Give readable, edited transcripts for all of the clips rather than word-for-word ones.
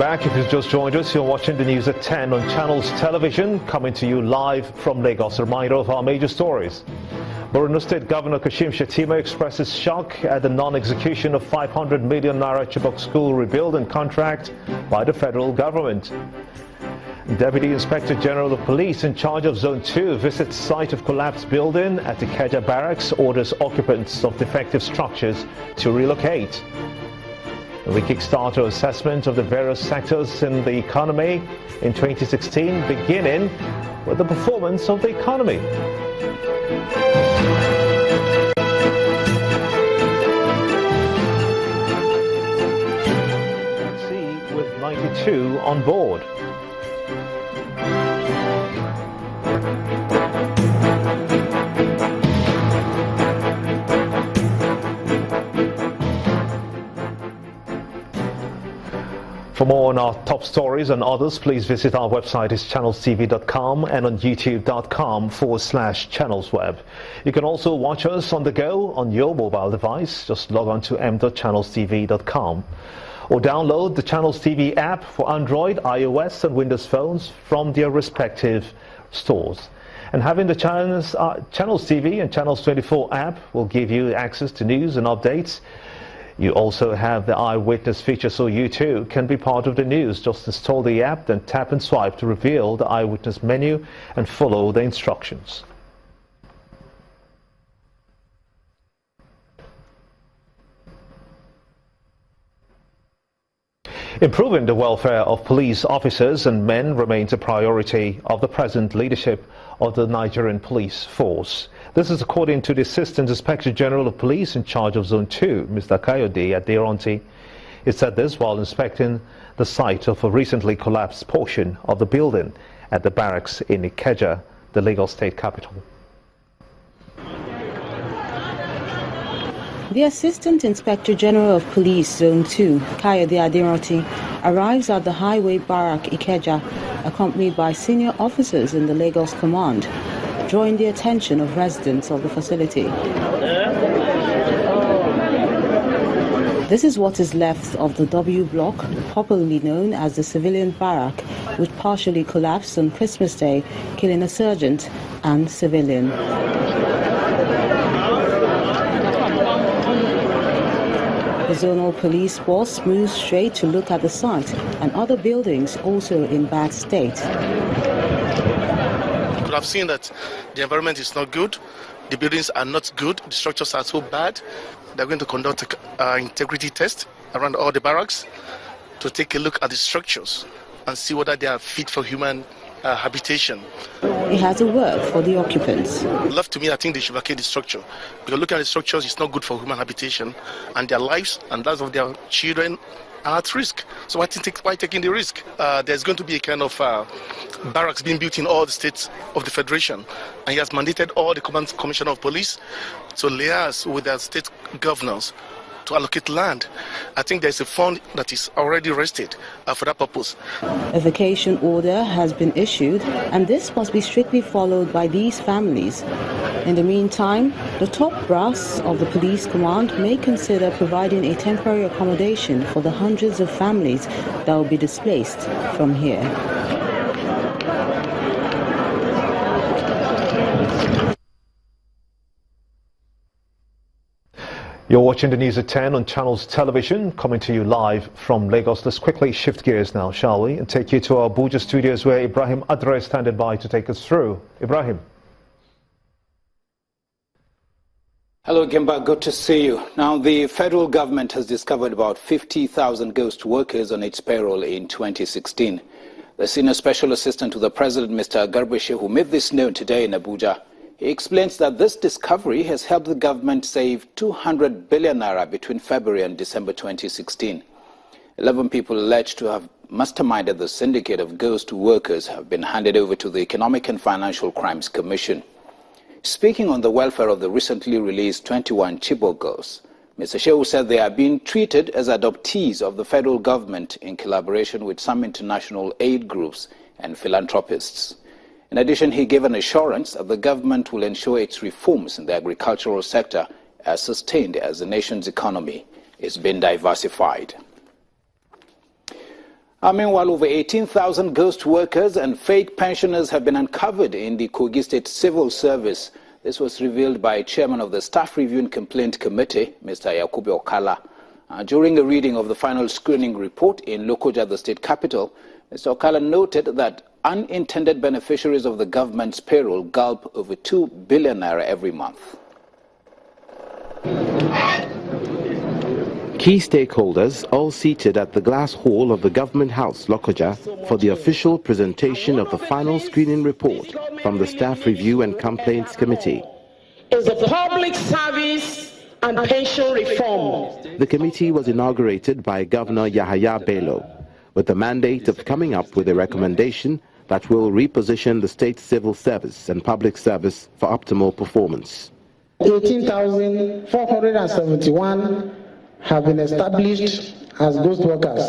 back. If you've just joined us, you're watching the news at 10 on Channels Television, coming to you live from Lagos. A reminder of our major stories. Borno State Governor Kashim Shettima expresses shock at the non-execution of 500 million naira Chibok school rebuilding contract by the federal government. Deputy Inspector General of Police in charge of Zone 2 visits site of collapsed building at the Ikeja Barracks, orders occupants of defective structures to relocate. We kickstart our assessment of the various sectors in the economy in 2016, beginning with the performance of the economy. See, with 92 on board. For more on our top stories and others, please visit our website, it's channelstv.com, and on youtube.com/channelsweb. You can also watch us on the go on your mobile device. Just log on to m.channelstv.com or download the Channels TV app for Android, iOS and Windows phones from their respective stores. And having the Channels TV and Channels 24 app will give you access to news and updates. You also have the eyewitness feature, so you too can be part of the news. Just install the app, then tap and swipe to reveal the eyewitness menu and follow the instructions. Improving the welfare of police officers and men remains a priority of the present leadership of the Nigerian police force. This is according to the Assistant Inspector General of Police in charge of Zone 2, Mr. Kayode Aderonti. He said this while inspecting the site of a recently collapsed portion of the building at the barracks in Ikeja, the Lagos state capital. The Assistant Inspector General of Police Zone 2, Kayode Aderonti, arrives at the Highway Barrack Ikeja, accompanied by senior officers in the Lagos Command, drawing the attention of residents of the facility. This is what is left of the W block, popularly known as the civilian barrack, which partially collapsed on Christmas Day, killing a sergeant and civilian. The zonal police force moves straight to look at the site and other buildings also in bad state. You could have seen that the environment is not good, the buildings are not good, the structures are so bad. They're going to conduct an integrity test around all the barracks to take a look at the structures and see whether they are fit for human habitation. It has a word for the occupants. Left to me, I think they should vacate the structure, because looking at the structures is not good for human habitation, and their lives and those of their children are at risk. So why taking the risk? There's going to be a kind of barracks being built in all the states of the Federation, and he has mandated all the Commissioner of Police to liaise with their state governors to allocate land. I think there's a fund that is already rested for that purpose. A vacation order has been issued, and this must be strictly followed by these families. In the meantime, the top brass of the police command may consider providing a temporary accommodation for the hundreds of families that will be displaced from here. You're watching the news at 10 on Channels Television, coming to you live from Lagos. Let's quickly shift gears now, shall we, and take you to our Abuja studios where Ibrahim Adre is standing by to take us through. Ibrahim. Hello, Gimba. Good to see you. Now, the federal government has discovered about 50,000 ghost workers on its payroll in 2016. The senior special assistant to the president, Mr. Garbeshe, who made this known today in Abuja, he explains that this discovery has helped the government save 200 billion naira between February and December 2016. 11 people alleged to have masterminded the syndicate of ghost workers have been handed over to the Economic and Financial Crimes Commission. Speaking on the welfare of the recently released 21 Chibok girls, Mr. Shehu said they are being treated as adoptees of the federal government in collaboration with some international aid groups and philanthropists. In addition, he gave an assurance that the government will ensure its reforms in the agricultural sector are sustained as the nation's economy is being diversified. Meanwhile, over 18,000 ghost workers and fake pensioners have been uncovered in the Kogi State Civil Service. This was revealed by Chairman of the Staff Review and Complaint Committee, Mr. Yakubu Okala. During a reading of the final screening report in Lokoja, the state capital, Mr. Okala noted that unintended beneficiaries of the government's payroll gulp over 2 billion naira every month. Key stakeholders all seated at the glass hall of the Government House, Lokoja, for the official presentation of the final screening report from the Staff Review and Complaints Committee. Is a public service and pension reform. The committee was inaugurated by Governor Yahaya Bello, with the mandate of coming up with a recommendation that will reposition the state civil service and public service for optimal performance. 18,471 have been established as ghost workers,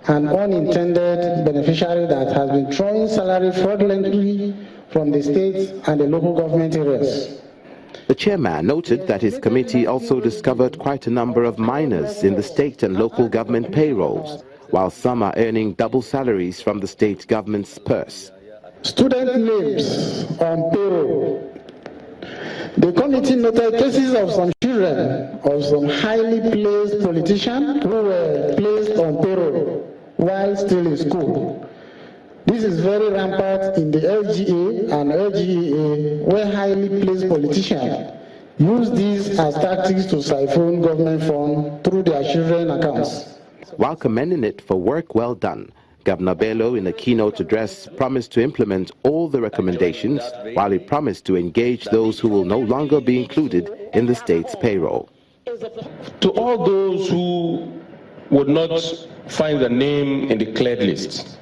an unintended beneficiary that has been drawing salary fraudulently from the state and the local government areas. The chairman noted that his committee also discovered quite a number of minors in the state and local government payrolls, while some are earning double salaries from the state government's purse. Student names on payroll. The committee noted cases of some children of some highly placed politicians who were placed on payroll while still in school. This is very rampant in the LGA and LGEA, where highly placed politicians use these as tactics to siphon government funds through their children's accounts. While commending it for work well done, Governor Bello, in a keynote address, promised to implement all the recommendations, while he promised to engage those who will no longer be included in the state's payroll. To all those who would not find their name in the cleared list,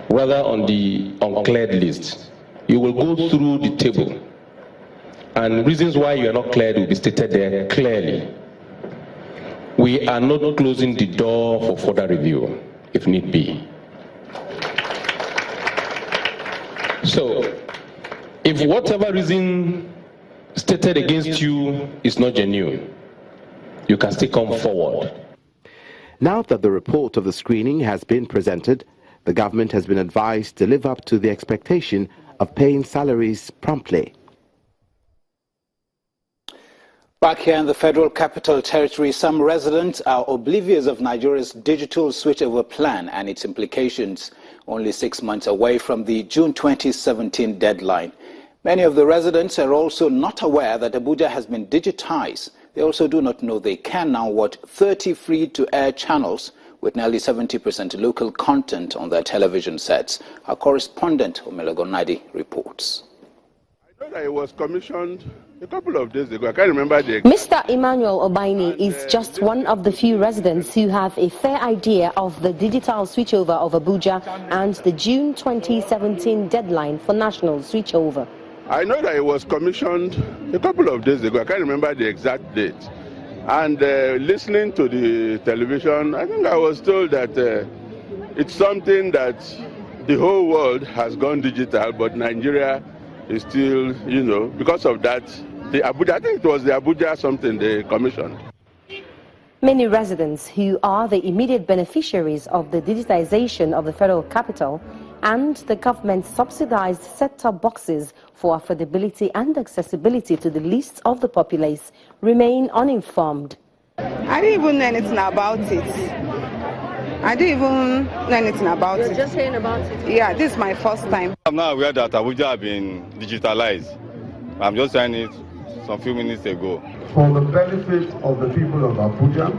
rather on the uncleared list, you will go through the table, and reasons why you are not cleared will be stated there clearly. We are not closing the door for further review, if need be. So, if whatever reason stated against you is not genuine, you can still come forward. Now that the report of the screening has been presented, the government has been advised to live up to the expectation of paying salaries promptly. Back here in the Federal Capital Territory, some residents are oblivious of Nigeria's digital switchover plan and its implications, only 6 months away from the June 2017 deadline. Many of the residents are also not aware that Abuja has been digitized. They also do not know they can now watch 30 free-to-air channels with nearly 70% local content on their television sets. Our correspondent, Omelagonadi, reports. I know that it was commissioned a couple of days ago. I can't remember the... Mr. Emmanuel Obaini is just one of the few residents who have a fair idea of the digital switchover of Abuja and the June 2017 deadline for national switchover. I know that it was commissioned a couple of days ago. I can't remember the exact date. And listening to the television, I think I was told that it's something that the whole world has gone digital, but Nigeria is still, you know, because of that, the Abuja, I think it was the Abuja something they commissioned. Many residents who are the immediate beneficiaries of the digitization of the federal capital and the government subsidized set-top boxes for affordability and accessibility to the least of the populace remain uninformed. I didn't even know anything about it. You're just hearing about it? Yeah, this is my first time. I'm not aware that Abuja has been digitalized. I'm just saying it some few minutes ago. For the benefit of the people of Abuja,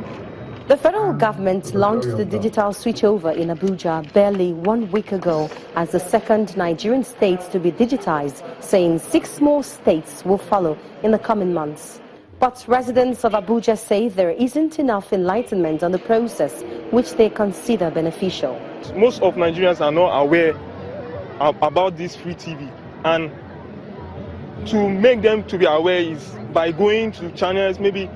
the federal government launched the digital switchover in Abuja barely 1 week ago as the second Nigerian state to be digitized, saying 6 more states will follow in the coming months. But residents of Abuja say there isn't enough enlightenment on the process, which they consider beneficial. Most of Nigerians are not aware about this free TV, and to make them to be aware is by going to channels. Maybe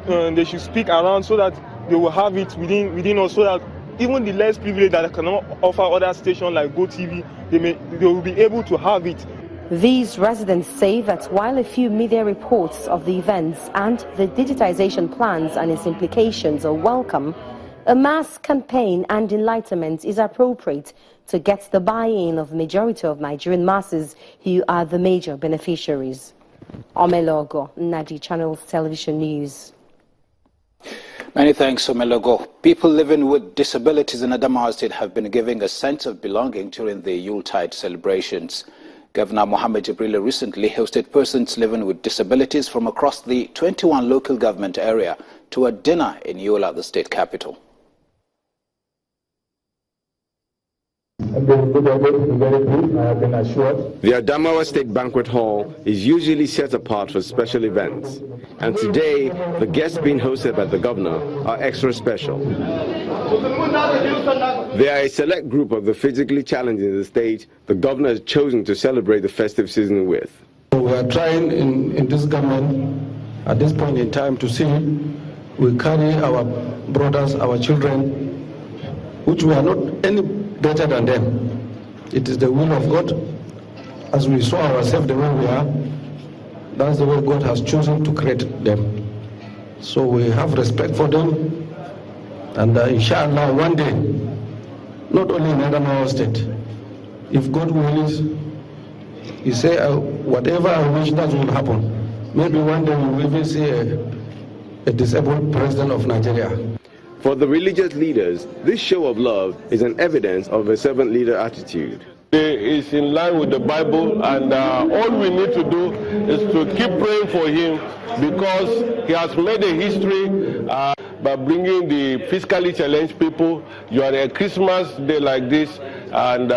they should speak around so that they will have it within us, so that even the less privileged that cannot offer other stations like GoTV, they will be able to have it. These residents say that while a few media reports of the events and the digitization plans and its implications are welcome, A mass campaign and enlightenment is appropriate to get the buy-in of the majority of Nigerian masses who are the major beneficiaries. Omelogo, Nadi Channels Television News. Many thanks, Omelogo. People living with disabilities in Adamawa State have been giving a sense of belonging during the Yuletide celebrations. Governor Gov Jibrilla recently hosted persons living with disabilities from across the 21 local government area to a dinner in Yola, the state capital. The Adamawa State Banquet Hall is usually set apart for special events, and today the guests being hosted by the governor are extra special. They are a select group of the physically challenged in the state the governor has chosen to celebrate the festive season with. We are trying in this government at this point in time to see we carry our brothers, our children, which we are not any better than them. It is the will of God. As we saw ourselves the way we are, that's the way God has chosen to create them. So we have respect for them, and inshallah one day, not only in Adamawa State, if God wills, He say whatever I wish that will happen. Maybe one day we will even see a disabled president of Nigeria. For the religious leaders, this show of love is an evidence of a servant leader attitude. It is in line with the Bible, and all we need to do is to keep praying for him, because he has made a history by bringing the physically challenged people. You are a Christmas day like this and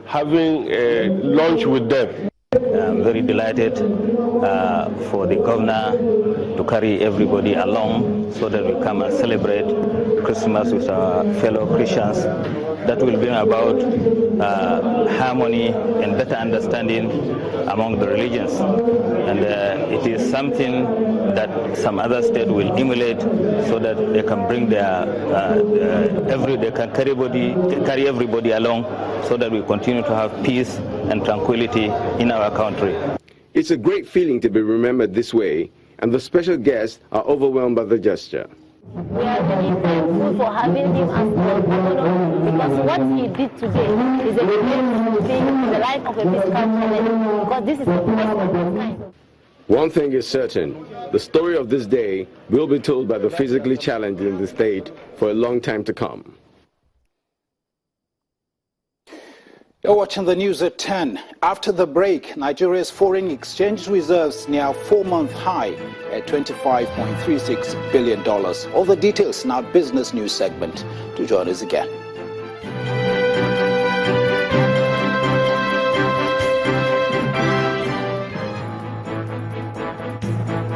having a lunch with them. I'm very delighted for the governor to carry everybody along so that we come and celebrate Christmas with our fellow Christians. That will bring about harmony and better understanding among the religions. And it is something that some other state will emulate so that they can bring their, they can carry everybody along so that we continue to have peace and tranquility in our country. It's a great feeling to be remembered this way, and the special guests are overwhelmed by the gesture. We are very thankful for having him as the governor, because what he did today is a great thing in the life of a fiscal challenge, because this is the first of its kind. One thing is certain, the story of this day will be told by the physically challenged in the state for a long time to come. You're watching the news at 10. After the break, Nigeria's foreign exchange reserves near a 4-month high at $25.36 billion. All the details in our business news segment. To join us again.